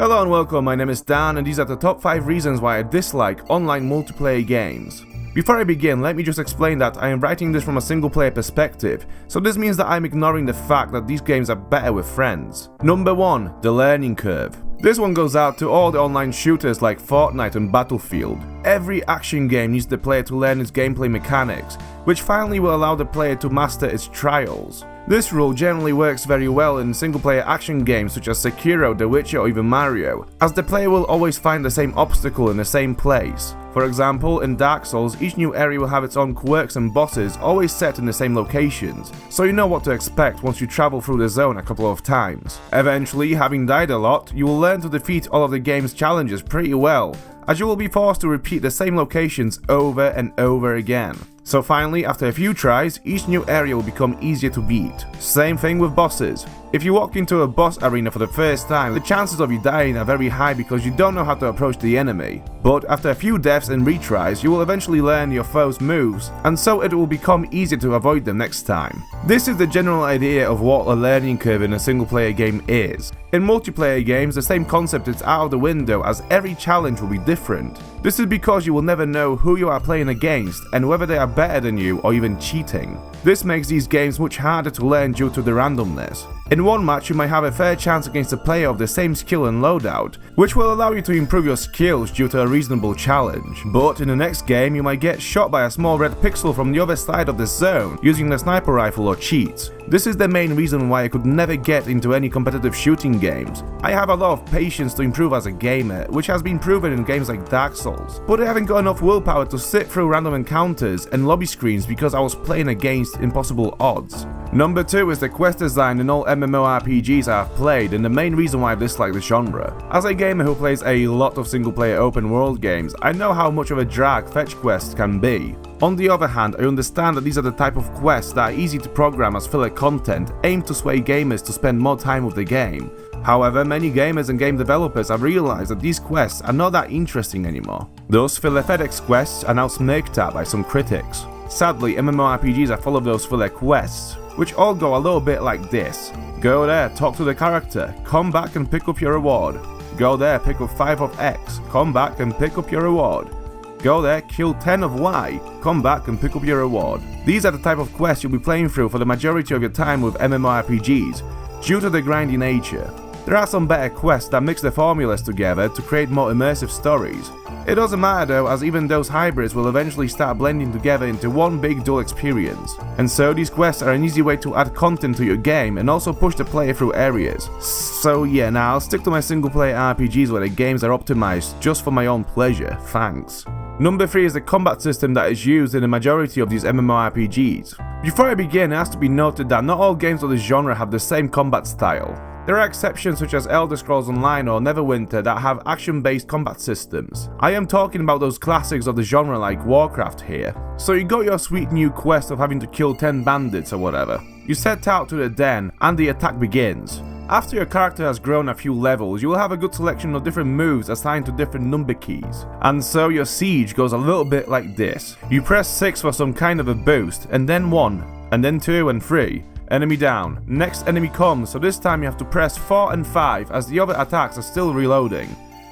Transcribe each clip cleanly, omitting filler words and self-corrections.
Hello and welcome, my name is Dan and these are the top 5 reasons why I dislike online multiplayer games. Before I begin, let me just explain that I am writing this from a single player perspective, so this means that I'm ignoring the fact that these games are better with friends. Number 1. The learning curve. This one goes out to all the online shooters like Fortnite and Battlefield. Every action game needs the player to learn its gameplay mechanics, which finally will allow the player to master its trials. This rule generally works very well in single-player action games such as Sekiro, The Witcher or even Mario, as the player will always find the same obstacle in the same place. For example, in Dark Souls, each new area will have its own quirks and bosses always set in the same locations, so you know what to expect once you travel through the zone a couple of times. Eventually, having died a lot, you will learn to defeat all of the game's challenges pretty well, as you will be forced to repeat the same locations over and over again. So finally, after a few tries, each new area will become easier to beat. Same thing with bosses. If you walk into a boss arena for the first time, the chances of you dying are very high because you don't know how to approach the enemy. But after a few deaths and retries, you will eventually learn your foe's moves, and so it will become easier to avoid them next time. This is the general idea of what a learning curve in a single player game is. In multiplayer games, the same concept is out of the window as every challenge will be different. This is because you will never know who you are playing against and whether they are better than you or even cheating. This makes these games much harder to learn due to the randomness. In one match you might have a fair chance against a player of the same skill and loadout, which will allow you to improve your skills due to a reasonable challenge. But in the next game you might get shot by a small red pixel from the other side of the zone using the sniper rifle or cheats. This is the main reason why I could never get into any competitive shooting games. I have a lot of patience to improve as a gamer, which has been proven in games like Dark Souls, but I haven't got enough willpower to sit through random encounters and lobby screens because I was playing against impossible odds. Number 2 is the quest design in all MMORPGs I have played, and the main reason why I dislike the genre. As a gamer who plays a lot of single player open world games, I know how much of a drag fetch quests can be. On the other hand, I understand that these are the type of quests that are easy to program as filler content, aimed to sway gamers to spend more time with the game. However, many gamers and game developers have realized that these quests are not that interesting anymore. Thus, filler FedEx quests are now smirked at by some critics. Sadly, MMORPGs are full of those filler quests, which all go a little bit like this. Go there, talk to the character, come back and pick up your reward. Go there, pick up 5 of X, come back and pick up your reward. Go there, kill 10 of Y, come back and pick up your reward. These are the type of quests you'll be playing through for the majority of your time with MMORPGs, due to the grindy nature. There are some better quests that mix the formulas together to create more immersive stories. It doesn't matter though, as even those hybrids will eventually start blending together into one big dual experience. And so these quests are an easy way to add content to your game and also push the player through areas. So yeah, now I'll stick to my single player RPGs where the games are optimized just for my own pleasure, thanks. Number 3 is the combat system that is used in the majority of these MMORPGs. Before I begin, it has to be noted that not all games of this genre have the same combat style. There are exceptions such as Elder Scrolls Online or Neverwinter that have action-based combat systems. I am talking about those classics of the genre like Warcraft here. So you got your sweet new quest of having to kill 10 bandits or whatever. You set out to the den and the attack begins. After your character has grown a few levels, you will have a good selection of different moves assigned to different number keys. And so your siege goes a little bit like this. You press 6 for some kind of a boost, and then 1, and then 2 and 3. Enemy down. Next enemy comes, so this time you have to press 4 and 5 as the other attacks are still reloading.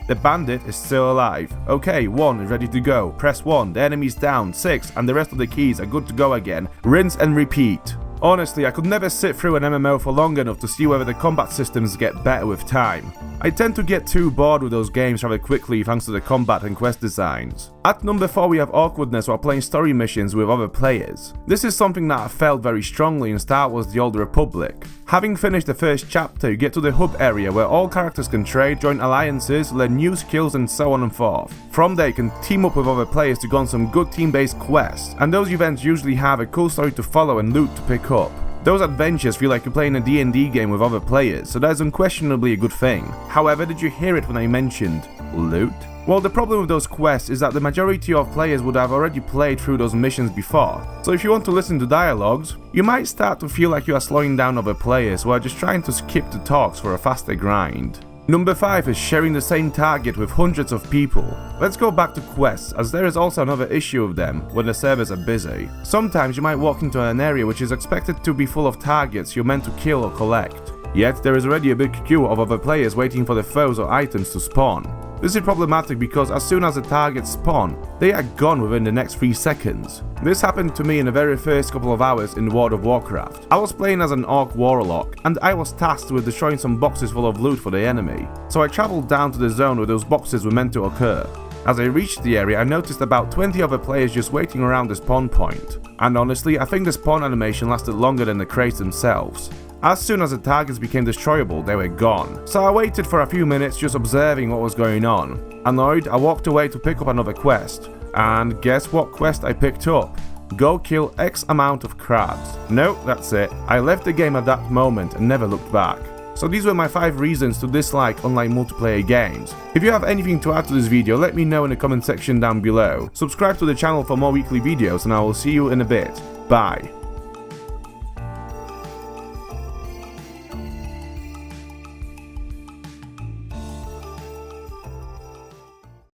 The bandit is still alive. Okay, 1 is ready to go. Press 1, the enemy's down, 6, and the rest of the keys are good to go again. Rinse and repeat. Honestly, I could never sit through an MMO for long enough to see whether the combat systems get better with time. I tend to get too bored with those games rather quickly thanks to the combat and quest designs. At number 4 we have awkwardness while playing story missions with other players. This is something that I felt very strongly in Star Wars The Old Republic. Having finished the first chapter, you get to the hub area where all characters can trade, join alliances, learn new skills and so on and forth. From there you can team up with other players to go on some good team-based quests, and those events usually have a cool story to follow and loot to pick up. Those adventures feel like you're playing a D&D game with other players, so that is unquestionably a good thing. However, did you hear it when I mentioned loot? Well, the problem with those quests is that the majority of players would have already played through those missions before, so if you want to listen to dialogues, you might start to feel like you are slowing down other players who are just trying to skip the talks for a faster grind. Number 5 is sharing the same target with hundreds of people. Let's go back to quests, as there is also another issue of them when the servers are busy. Sometimes you might walk into an area which is expected to be full of targets you're meant to kill or collect. Yet there is already a big queue of other players waiting for the foes or items to spawn. This is problematic because as soon as the targets spawn, they are gone within the next 3 seconds. This happened to me in the very first couple of hours in World of Warcraft. I was playing as an Orc Warlock, and I was tasked with destroying some boxes full of loot for the enemy, so I travelled down to the zone where those boxes were meant to occur. As I reached the area, I noticed about 20 other players just waiting around the spawn point, and honestly, I think the spawn animation lasted longer than the crates themselves. As soon as the targets became destroyable, they were gone. So I waited for a few minutes just observing what was going on. Annoyed, I walked away to pick up another quest. And guess what quest I picked up? Go kill X amount of crabs. No, that's it. I left the game at that moment and never looked back. So these were my 5 reasons to dislike online multiplayer games. If you have anything to add to this video, let me know in the comment section down below. Subscribe to the channel for more weekly videos and I will see you in a bit. Bye.